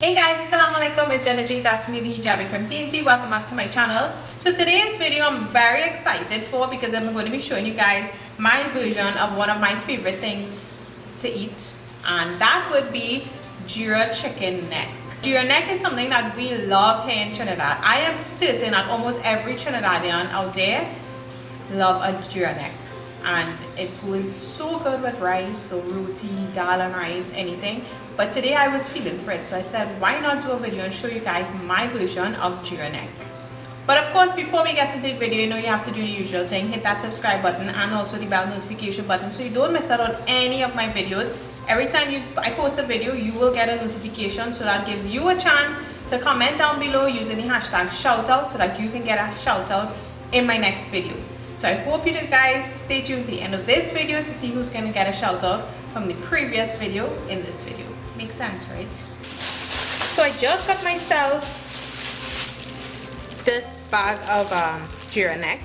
Hey guys, assalamualaikum, it's Energy, that's me, the hijabi from TNT. Welcome back to my channel. So today's video I'm very excited for because I'm going to be showing you guys my version of one of my favorite things to eat, and that would be GEERA chicken neck. GEERA neck is something that we love here in Trinidad. I am certain that almost every Trinidadian out there love a GEERA neck, and it goes so good with rice, so roti, dal and rice, anything. But today I was feeling for it, so I said why not do a video and show you guys my version of GEERA neck. But of course, before we get into the video, you know you have to do the usual thing, hit that subscribe button and also the bell notification button so you don't miss out on any of my videos. Every time I post a video, you will get a notification, so that gives you a chance to comment down below using the hashtag shoutout so that you can get a shout out in my next video. So I hope you guys stay tuned to the end of this video to see who's going to get a shout out from the previous video in this video. Makes sense, right? So I just got myself this bag of GEERA neck,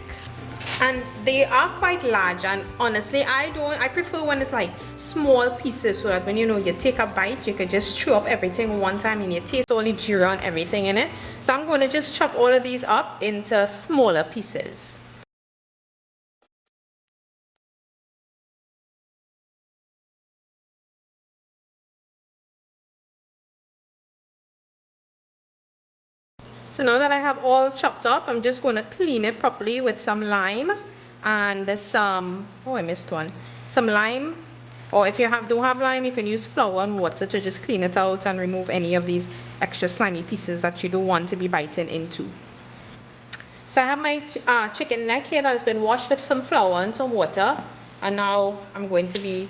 and they are quite large, and honestly I prefer when it's like small pieces, so that when you take a bite you can just chew up everything one time and you taste all the GEERA and everything in it. So I'm going to just chop all of these up into smaller pieces. So now that I have all chopped up, I'm just going to clean it properly with some lime and some, oh I missed one, some lime, or if you don't have lime, you can use flour and water to just clean it out and remove any of these extra slimy pieces that you don't want to be biting into. So I have my chicken neck here that has been washed with some flour and some water, and now I'm going to be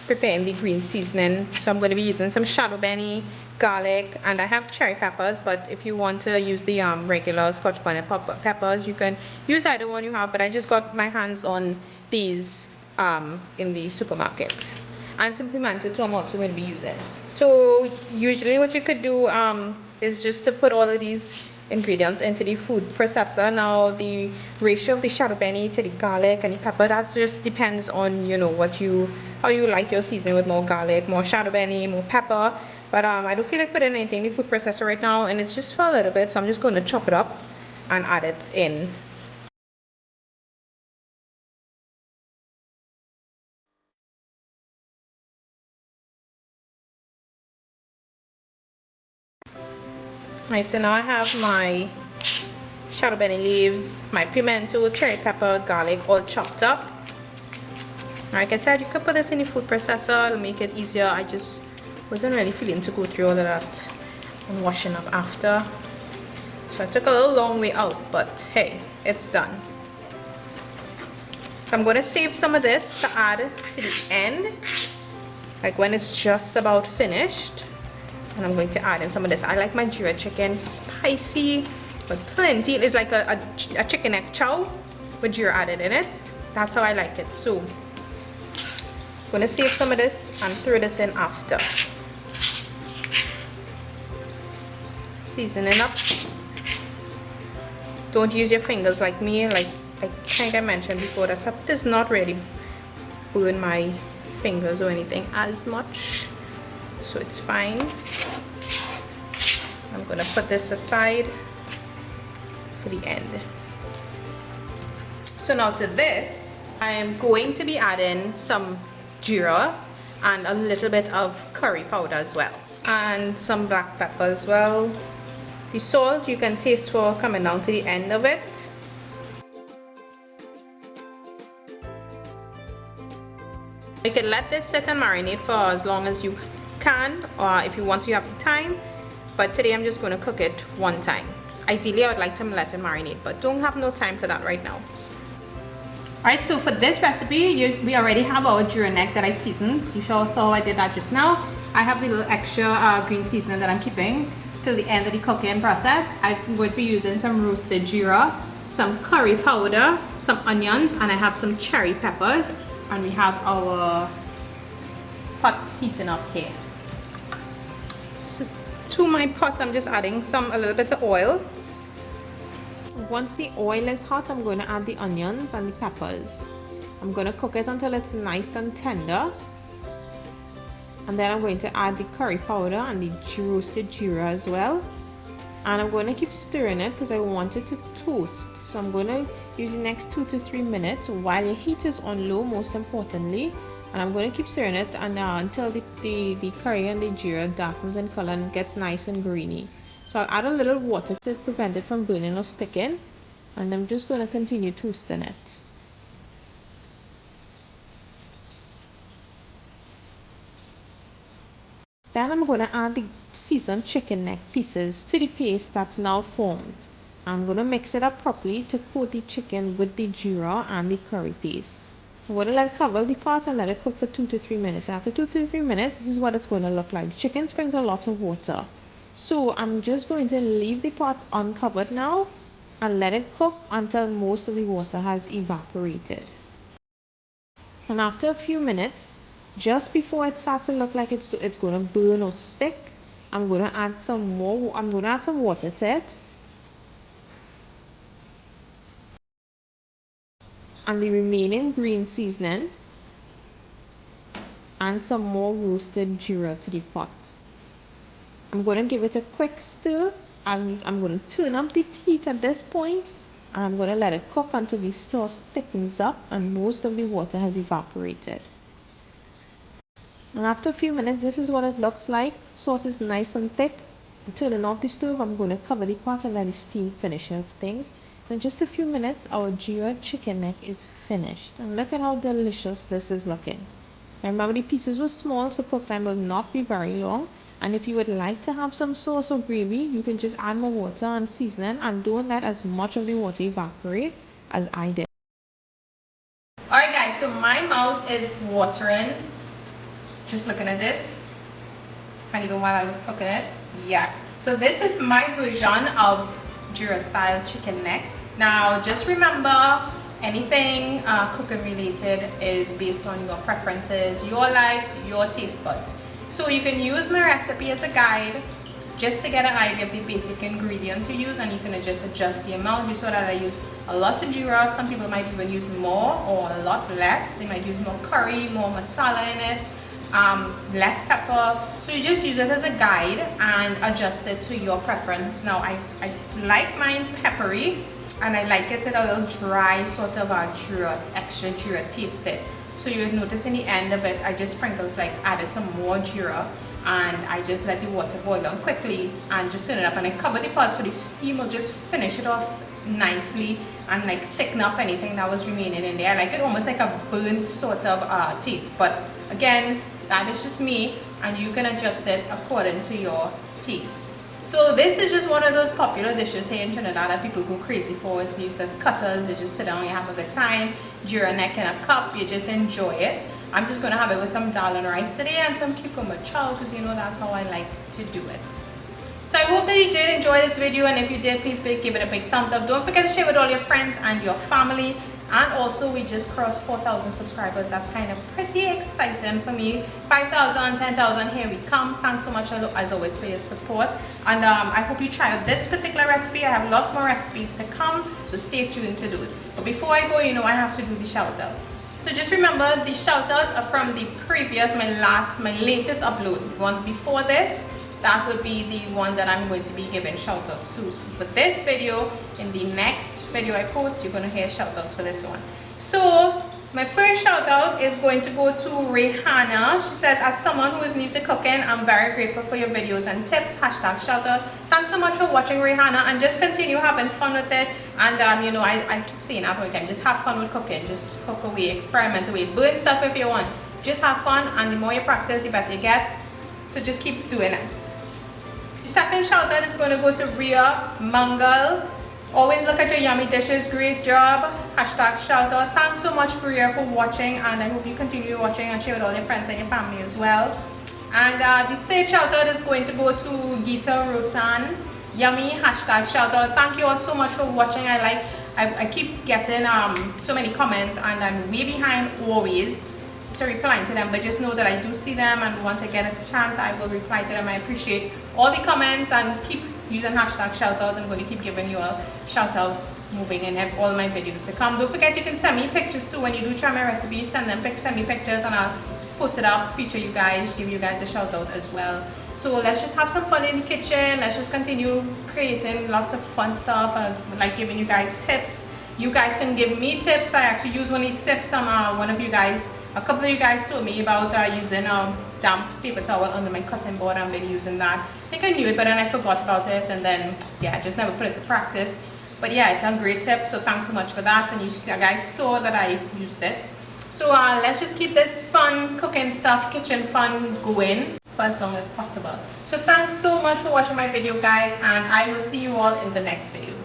preparing the green seasoning. So I'm going to be using some shadow benny, garlic, and I have cherry peppers, but if you want to use the regular scotch bonnet peppers, you can use either one you have, but I just got my hands on these in the supermarket. And some pimento too I'm also going to be using. So usually what you could do is just to put all of these ingredients into the food processor. Now the ratio of the shadow benny to the garlic and the pepper, that just depends on how you like your seasoning, with more garlic, more shadow benny, more pepper. But I don't feel like putting anything in the food processor right now, and it's just for a little bit, so I'm just going to chop it up and add it in. Right, so now I have my shadow benny leaves, my pimento, cherry pepper, garlic all chopped up. Like I said, you could put this in the food processor to make it easier. I just wasn't really feeling to go through all of that and washing up after. So I took a little long way out, but hey, it's done. So I'm going to save some of this to add to the end, like when it's just about finished. And I'm going to add in some of this. I like my GEERA chicken spicy, but plenty. It's like a chicken neck chow with GEERA added in it. That's how I like it. So I'm going to save some of this and throw this in after. Seasoning up. Don't use your fingers like me. Like I think I mentioned before, that pepper does not really burn my fingers or anything as much, so it's fine. I'm going to put this aside for the end. So now to this, I am going to be adding some GEERA and a little bit of curry powder as well, and some black pepper as well. The salt you can taste for coming down to the end of it. You can let this sit and marinate for as long as you can, or if you want to, you have the time. But today I'm just going to cook it one time. Ideally I would like to let it marinate, but don't have no time for that right now. Alright, so for this recipe we already have our GEERA neck that I seasoned. You saw how I did that just now. I have the little extra green seasoning that I'm keeping till the end of the cooking process. I'm going to be using some roasted GEERA, some curry powder, some onions, and I have some cherry peppers, and we have our pot heating up here. So to my pot I'm just adding a little bit of oil. Once the oil is hot, I'm going to add the onions and the peppers. I'm going to cook it until it's nice and tender. And then I'm going to add the curry powder and the roasted jeera as well. And I'm going to keep stirring it because I want it to toast. So I'm going to use the next 2 to 3 minutes while your heat is on low, most importantly. And I'm going to keep stirring it and until the curry and the jeera darkens in color and gets nice and greeny. So I'll add a little water to prevent it from burning or sticking. And I'm just going to continue toasting it. Then I'm going to add the seasoned chicken neck pieces to the paste that's now formed. I'm going to mix it up properly to coat the chicken with the jeera and the curry paste. I'm going to let it cover the pot and let it cook for 2 to 3 minutes. After 2 to 3 minutes, this is what it's going to look like. The chicken springs a lot of water. So I'm just going to leave the pot uncovered now and let it cook until most of the water has evaporated. And after a few minutes, just before it starts to look like it's going to burn or stick, I'm going to add some water to it. And the remaining green seasoning and some more roasted jeera to the pot. I'm going to give it a quick stir and I'm going to turn up the heat at this point and I'm going to let it cook until the sauce thickens up and most of the water has evaporated. And after a few minutes, this is what it looks like. Sauce is nice and thick. I'm turning off the stove. I'm going to cover the pot and let the steam finish off things. In just a few minutes, our GEERA chicken neck is finished. And look at how delicious this is looking. Now remember, the pieces were small, so cook time will not be very long. And if you would like to have some sauce or gravy, you can just add more water and seasoning and don't let as much of the water evaporate as I did. Alright guys, so my mouth is watering just looking at this, and even while I was cooking it. Yeah, so this is my version of GEERA style chicken neck. Now just remember, anything cooking related is based on your preferences, your likes, your taste buds. So you can use my recipe as a guide just to get an idea of the basic ingredients you use, and you can just adjust the amount. You saw that I use a lot of jeera. Some people might even use more or a lot less. They might use more curry, more masala in it, less pepper. So you just use it as a guide and adjust it to your preference. Now I like mine peppery, and I like it with a little dry sort of jeera, extra jeera taste it. So you would notice in the end of it, I just sprinkled, like added some more jeera, and I just let the water boil down quickly and just turn it up, and I cover the pot so the steam will just finish it off nicely and like thicken up anything that was remaining in there. I like it almost like a burnt sort of taste, but again, that is just me, and you can adjust it according to your taste. So this is just one of those popular dishes here in Trinidad that people go crazy for. It's used as cutters. You just sit down, you have a good time. GEERA neck in a cup, you just enjoy it. I'm just going to have it with some dal and rice today and some cucumber chow, because you know that's how I like to do it. So I hope that you did enjoy this video, and if you did, please give it a big thumbs up. Don't forget to share with all your friends and your family. And also, we just crossed 4,000 subscribers. That's kind of pretty exciting for me. 5,000, 10,000, here we come. Thanks so much as always for your support. And I hope you try out this particular recipe. I have lots more recipes to come, so stay tuned to those. But before I go, you know I have to do the shout outs. So just remember, the shout outs are from the previous, my latest upload. The one before this, that would be the one that I'm going to be giving shout outs to. So for this video, in the next video I post, you're going to hear shout outs for this one. So my first shout out is going to go to Rihanna. She says, as someone who is new to cooking, I'm very grateful for your videos and tips. Hashtag shout out. Thanks so much for watching, Rihanna, and just continue having fun with it. And you know, I keep saying that all the time, just have fun with cooking. Just cook away, experiment away, burn stuff if you want. Just have fun, and the more you practice, the better you get. So just keep doing it. Second shout out is going to go to Ria Mangal. Always look at your yummy dishes. Great job. Hashtag shout out. Thanks so much, Ria, for watching, and I hope you continue watching and share with all your friends and your family as well. And the third shout out is going to go to Gita Rosan. Yummy. Hashtag shout out. Thank you all so much for watching. I keep getting so many comments, and I'm way behind always to replying to them, but just know that I do see them, and once I get a chance I will reply to them. I appreciate all the comments, and keep using hashtag shout out. I'm going to keep giving you all shout outs moving in all my videos to come. Don't forget, you can send me pictures too when you do try my recipes. Send me pictures, and I'll post it up, feature you guys, give you guys a shout out as well. So let's just have some fun in the kitchen. Let's just continue creating lots of fun stuff, like giving you guys tips. You guys can give me tips. I actually use one of these tips. One of you guys, a couple of you guys told me about using damp paper towel under my cutting board. I'm really using that. I think I knew it, but then I forgot about it, and then yeah, I just never put it to practice. But yeah, it's a great tip, so thanks so much for that. And you guys saw that I used it. So let's just keep this fun cooking stuff, kitchen fun going for as long as possible. So thanks so much for watching my video, guys, and I will see you all in the next video.